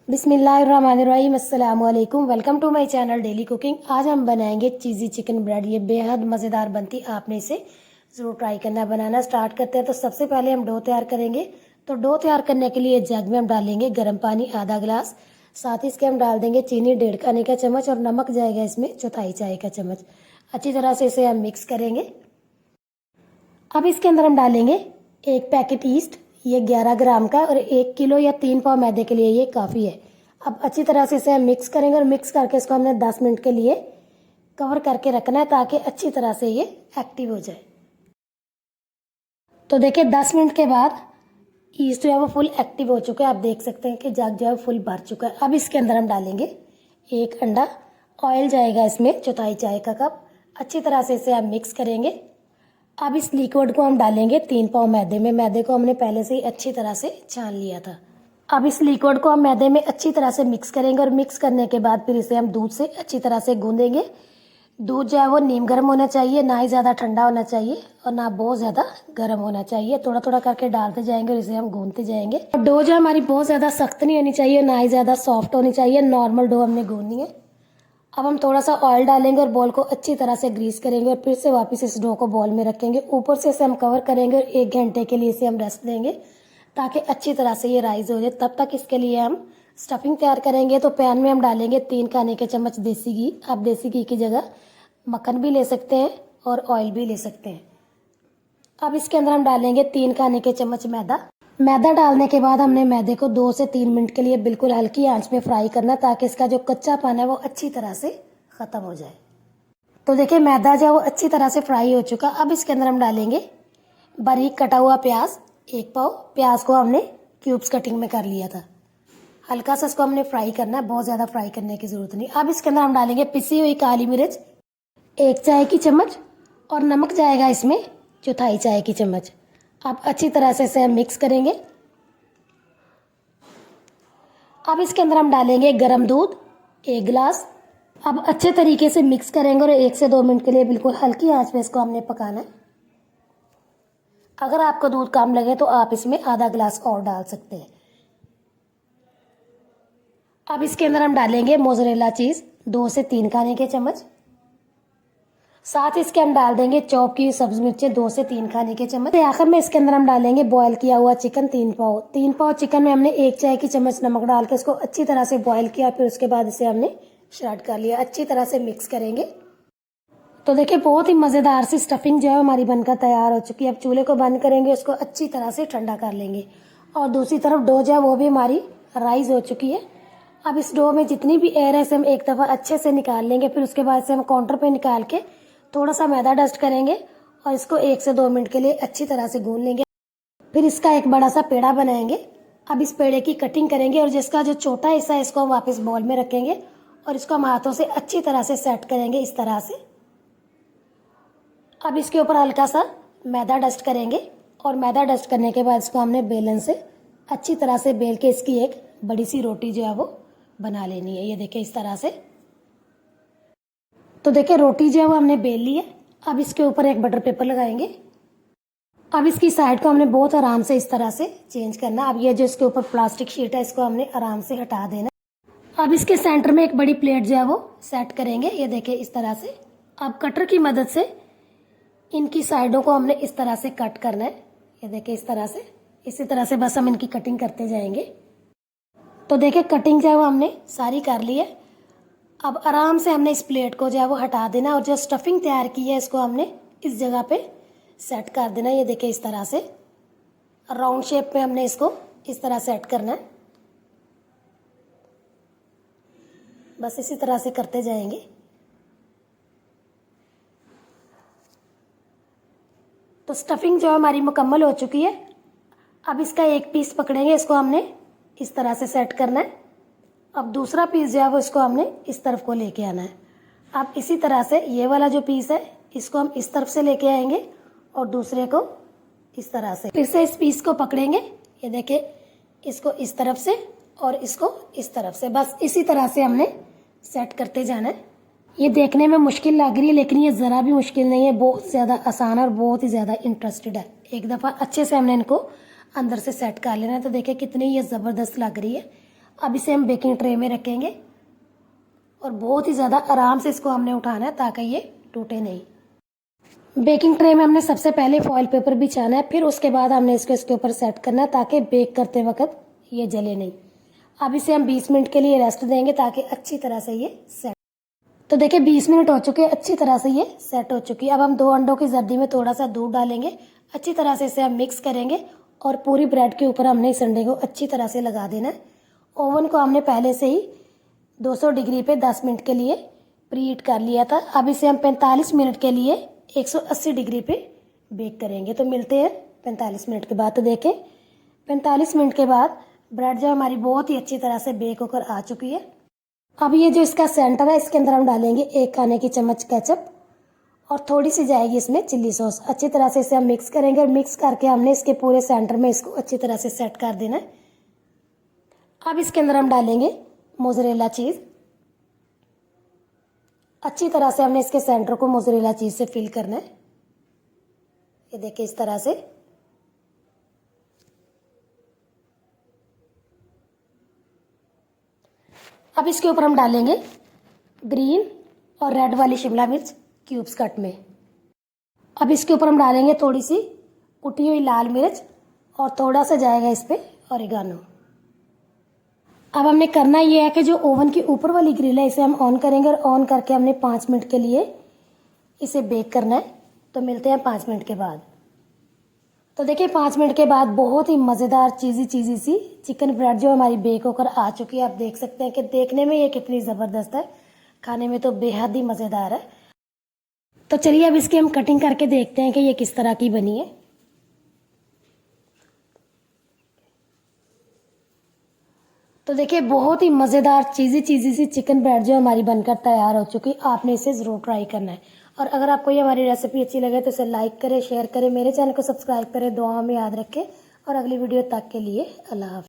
बिस्मिल्लाहिर्रहमानिर्रहीम, अस्सलाम वालेकुम। Welcome to my channel daily cooking. आज हम बनाएंगे चीज़ी चिकन ब्रेड। ये बेहद मज़ेदार बनती, आपने इसे ज़रूर ट्राई करना। बनाना स्टार्ट करते हैं। तो सबसे पहले हम डो तैयार करेंगे। तो डो तैयार करने के लिए जग में हम डालेंगे गर्म पानी आधा गिलास, साथ ही इसके हम डाल देंगे चीनी 1.5 खाने का चम्मच और नमक जाएगा इसमें 1/4 चाय का चम्मच। अच्छी तरह से इसे हम मिक्स करेंगे। अब इसके अंदर हम डालेंगे 1 पैकेट ईस्ट, ये 11 ग्राम का, और 1 किलो या 3 पाव मैदे के लिए ये काफ़ी है। अब अच्छी तरह से इसे हम मिक्स करेंगे और मिक्स करके इसको हमने 10 मिनट के लिए कवर करके रखना है ताकि अच्छी तरह से ये एक्टिव हो जाए। तो देखिए 10 मिनट के बाद ईस्ट जो है वो फुल एक्टिव हो चुका है। आप देख सकते हैं कि जग जो है फुल भर चुका है। अब इसके अंदर हम डालेंगे 1 अंडा, ऑयल जाएगा इसमें 1/4 चाय का कप। अच्छी तरह से इसे हम मिक्स करेंगे। अब इस लिक्विड को हम डालेंगे 3 पाव मैदे में। मैदे को हमने पहले से ही अच्छी तरह से छान लिया था। अब इस लिक्विड को हम मैदे में अच्छी तरह से मिक्स करेंगे और मिक्स करने के बाद फिर इसे हम दूध से अच्छी तरह से गूंदेंगे। दूध जो है वो नीम गर्म होना चाहिए, ना ही ज़्यादा ठंडा होना चाहिए और ना बहुत ज़्यादा गर्म होना चाहिए। थोड़ा थोड़ा करके डालते जाएंगे और इसे हम गूंदते जाएंगे। और डो जो हमारी बहुत ज़्यादा सख्त नहीं होनी चाहिए, ना ही ज़्यादा सॉफ्ट होनी चाहिए। नॉर्मल डो हमने गूंदनी है। अब हम थोड़ा सा ऑयल डालेंगे और बॉल को अच्छी तरह से ग्रीस करेंगे और फिर से वापस इस डो को बॉल में रखेंगे। ऊपर से इसे हम कवर करेंगे और 1 घंटे के लिए इसे हम रेस्ट देंगे ताकि अच्छी तरह से ये राइज हो जाए। तब तक इसके लिए हम स्टफिंग तैयार करेंगे। तो पैन में हम डालेंगे 3 खाने के चम्मच देसी घी। आप देसी घी की जगह मक्खन भी ले सकते हैं और ऑयल भी ले सकते हैं। अब इसके अंदर हम डालेंगे 3 खाने के चम्मच मैदा। मैदा डालने के बाद हमने मैदे को 2 से 3 मिनट के लिए बिल्कुल हल्की आंच में फ्राई करना ताकि इसका जो कच्चापन है वो अच्छी तरह से ख़त्म हो जाए। तो देखिए मैदा जो है वो अच्छी तरह से फ्राई हो चुका। अब इसके अंदर हम डालेंगे बारीक कटा हुआ प्याज 1 पाव। प्याज को हमने क्यूब्स कटिंग में कर लिया था। हल्का सा इसको हमने फ्राई करना है, बहुत ज़्यादा फ्राई करने की ज़रूरत नहीं। अब इसके अंदर हम डालेंगे पिसी हुई काली मिर्च 1 चाय की चम्मच और नमक जाएगा इसमें 1/4 चाय की चम्मच। अब अच्छी तरह से इसे हम मिक्स करेंगे। अब इसके अंदर हम डालेंगे गर्म दूध 1 गिलास। अब अच्छे तरीके से मिक्स करेंगे और 1 से 2 मिनट के लिए बिल्कुल हल्की आंच में इसको हमने पकाना है। अगर आपको दूध कम लगे तो आप इसमें आधा गिलास और डाल सकते हैं। अब इसके अंदर हम डालेंगे मोज़रेला चीज़ 2 से 3 खाने के चम्मच। साथ ही इसके हम डाल देंगे चॉप की सब्जी मिर्चें 2 से 3 खाने के चम्मच। आखिर में इसके अंदर हम डालेंगे बॉयल किया हुआ चिकन 3 पाव। 3 पाव चिकन में हमने 1 चाय की चम्मच नमक डाल के इसको अच्छी तरह से बॉयल किया। फिर उसके बाद इसे हमने श्रेड कर लिया। अच्छी तरह से मिक्स करेंगे। तो देखिए बहुत ही मज़ेदार सी स्टफिंग जो है हमारी बनकर तैयार हो चुकी है। अब चूल्हे को बंद करेंगे, उसको अच्छी तरह से ठंडा कर लेंगे और दूसरी तरफ डो जो है वो भी हमारी राइज हो चुकी है। अब इस डो में जितनी भी एयर है इसे हम एक दफ़ा अच्छे से निकाल लेंगे। फिर उसके बाद इसे हम काउंटर पे निकाल के थोड़ा सा मैदा डस्ट करेंगे और इसको 1 से 2 मिनट के लिए अच्छी तरह से गूंद लेंगे। फिर इसका एक बड़ा सा पेड़ा बनाएंगे। अब इस पेड़े की कटिंग करेंगे और जिसका जो छोटा हिस्सा है इसको हम वापस बॉल में रखेंगे और इसको हम हाथों से अच्छी तरह से सेट करेंगे इस तरह से। अब इसके ऊपर हल्का सा मैदा डस्ट करेंगे और मैदा डस्ट करने के बाद इसको हमने बेलन से अच्छी तरह से बेल के इसकी एक बड़ी सी रोटी जो है वो बना लेनी है। ये देखिए इस तरह से। तो देखिए रोटी जो है वो हमने बेल ली है। अब इसके ऊपर एक बटर पेपर लगाएंगे। अब इसकी साइड को हमने बहुत आराम से इस तरह से चेंज करना। अब ये जो इसके ऊपर प्लास्टिक शीट है इसको हमने आराम से हटा देना। अब इसके सेंटर में एक बड़ी प्लेट जो है वो सेट करेंगे। ये देखिए इस तरह से। अब कटर की मदद से इनकी साइडों को हमने इस तरह से कट करना है। ये देखिए इस तरह से। इसी तरह से बस हम इनकी कटिंग करते जाएंगे। तो देखिए कटिंग जो है वो हमने सारी कर ली है। अब आराम से हमने इस प्लेट को जो है वो हटा देना और जो स्टफिंग तैयार की है इसको हमने इस जगह पे सेट कर देना। ये देखिए इस तरह से राउंड शेप में हमने इसको इस तरह सेट करना है। बस इसी तरह से करते जाएंगे। तो स्टफिंग जो हमारी मुकम्मल हो चुकी है। अब इसका एक पीस पकड़ेंगे, इसको हमने इस तरह से सेट करना है। अब दूसरा पीस जो है वो इसको हमने इस तरफ को लेके आना है। अब इसी तरह से ये वाला जो पीस है इसको हम इस तरफ से लेके आएंगे और दूसरे को इस तरह से। फिर से इस पीस को पकड़ेंगे। ये देखिए इसको इस तरफ से और इसको इस तरफ से। बस इसी तरह से हमने सेट करते जाना है। ये देखने में मुश्किल लग रही है लेकिन ये ज़रा भी मुश्किल नहीं है। बहुत ज़्यादा आसान और बहुत ही ज़्यादा इंटरेस्टेड है। एक दफ़ा अच्छे से हमने इनको अंदर से सेट कर लेना है। तो देखिए कितनी ये ज़बरदस्त लग रही है। अब इसे हम बेकिंग ट्रे में रखेंगे और बहुत ही ज़्यादा आराम से इसको हमने उठाना है ताकि ये टूटे नहीं। बेकिंग ट्रे में हमने सबसे पहले फॉइल पेपर बिछाना है, फिर उसके बाद हमने इसको इसके ऊपर सेट करना है ताकि बेक करते वक्त ये जले नहीं। अब इसे हम 20 मिनट के लिए रेस्ट देंगे ताकि अच्छी तरह से ये सेट। तो देखिए 20 मिनट हो चुके हैं, अच्छी तरह से ये सेट हो चुकी है। अब हम 2 अंडों की जर्दी में थोड़ा सा दूध डालेंगे, अच्छी तरह से इसे हम मिक्स करेंगे और पूरी ब्रेड के ऊपर हमने इस अंडे को अच्छी तरह से लगा देना है। ओवन को हमने पहले से ही 200 डिग्री पे 10 मिनट के लिए प्रीहीट कर लिया था। अब इसे हम 45 मिनट के लिए 180 डिग्री पे बेक करेंगे। तो मिलते हैं 45 मिनट के बाद। तो देखें 45 मिनट के बाद ब्रेड जो हमारी बहुत ही अच्छी तरह से बेक होकर आ चुकी है। अब ये जो इसका सेंटर है इसके अंदर हम डालेंगे 1 खाने की चम्मच केचप और थोड़ी सी जाएगी इसमें चिल्ली सॉस। अच्छी तरह से इसे हम मिक्स करेंगे और मिक्स करके हमने इसके पूरे सेंटर में इसको अच्छी तरह से सेट कर देना है। अब इसके अंदर हम डालेंगे मोज़रेला चीज़। अच्छी तरह से हमने इसके सेंटर को मोज़रेला चीज़ से फिल करना है। ये देखिए इस तरह से। अब इसके ऊपर हम डालेंगे ग्रीन और रेड वाली शिमला मिर्च क्यूब्स कट में। अब इसके ऊपर हम डालेंगे थोड़ी सी कुटी हुई लाल मिर्च और थोड़ा सा जाएगा इस पे ऑरिगानो। अब हमने करना ये है कि जो ओवन की ऊपर वाली ग्रिल है इसे हम ऑन करेंगे और ऑन करके हमने 5 मिनट के लिए इसे बेक करना है। तो मिलते हैं 5 मिनट के बाद। तो देखिए 5 मिनट के बाद बहुत ही मज़ेदार चीज़ी सी चिकन ब्रेड जो हमारी बेक होकर आ चुकी है। आप देख सकते हैं कि देखने में ये कितनी ज़बरदस्त है, खाने में तो बेहद ही मज़ेदार है। तो चलिए अब इसकी हम कटिंग करके देखते हैं कि ये किस तरह की बनी है। तो देखिए बहुत ही मज़ेदार चीज़ी सी चिकन ब्रेड जो हमारी बनकर तैयार हो चुकी। आपने इसे ज़रूर ट्राई करना है और अगर आपको ये हमारी रेसिपी अच्छी लगे तो इसे लाइक करें, शेयर करें, मेरे चैनल को सब्सक्राइब करें, दुआओं में याद रखें और अगली वीडियो तक के लिए अल्लाह हाफ़िज़।